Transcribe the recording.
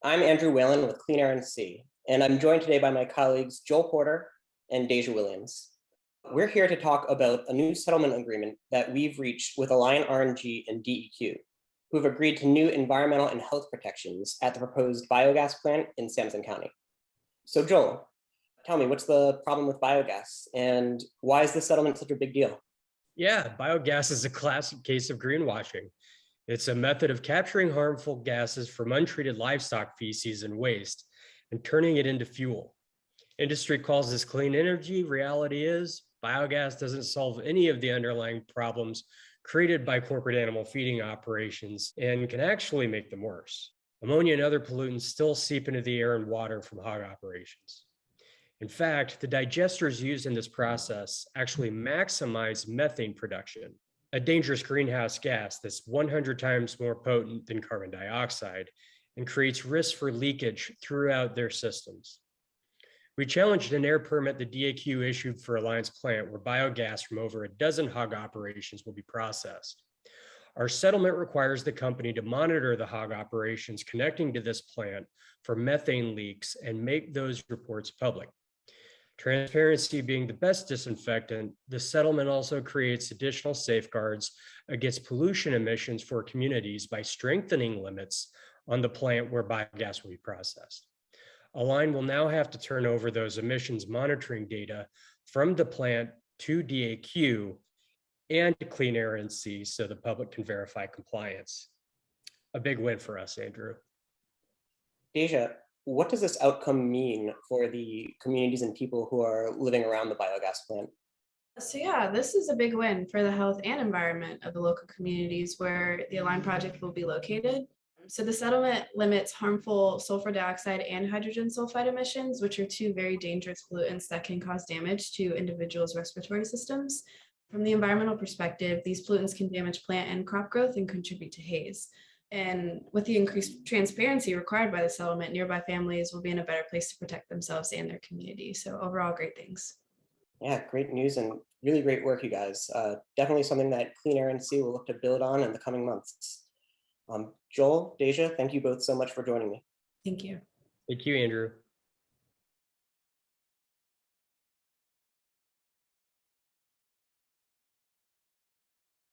I'm Andrew Whelan with CleanAIRE NC, and I'm joined today by my colleagues Joel Porter and Daisha Williams. We're here to talk about a new settlement agreement that we've reached with Alliant RNG and DEQ, who have agreed to new environmental and health protections at the proposed biogas plant in Sampson County. So Joel, tell me, what's the problem with biogas and why is this settlement such a big deal? Yeah, biogas is a classic case of greenwashing. It's a method of capturing harmful gases from untreated livestock feces and waste and turning it into fuel. Industry calls this clean energy. Reality is biogas doesn't solve any of the underlying problems created by corporate animal feeding operations and can actually make them worse. Ammonia and other pollutants still seep into the air and water from hog operations. In fact, the digesters used in this process actually maximize methane production, a dangerous greenhouse gas that's 100 times more potent than carbon dioxide and creates risks for leakage throughout their systems. We challenged an air permit the DEQ issued for Alliant's plant where biogas from over a dozen hog operations will be processed. Our settlement requires the company to monitor the hog operations connecting to this plant for methane leaks and make those reports public. Transparency being the best disinfectant, the settlement also creates additional safeguards against pollution emissions for communities by strengthening limits on the plant where biogas will be processed. Alliant will now have to turn over those emissions monitoring data from the plant to DEQ and to CleanAIRE NC so the public can verify compliance. A big win for us, Andrew. Daisha, what does this outcome mean for the communities and people who are living around the biogas plant? So yeah, this is a big win for the health and environment of the local communities where the Align project will be located. So the settlement limits harmful sulfur dioxide and hydrogen sulfide emissions, which are two very dangerous pollutants that can cause damage to individuals' respiratory systems. From the environmental perspective, these pollutants can damage plant and crop growth and contribute to haze. And with the increased transparency required by the settlement, nearby families will be in a better place to protect themselves and their community. So overall, great things. Yeah, great news and really great work, you guys. Definitely something that CleanAIRE NC will look to build on in the coming months. Joel, Daisha, thank you both so much for joining me. Thank you. Thank you, Andrew.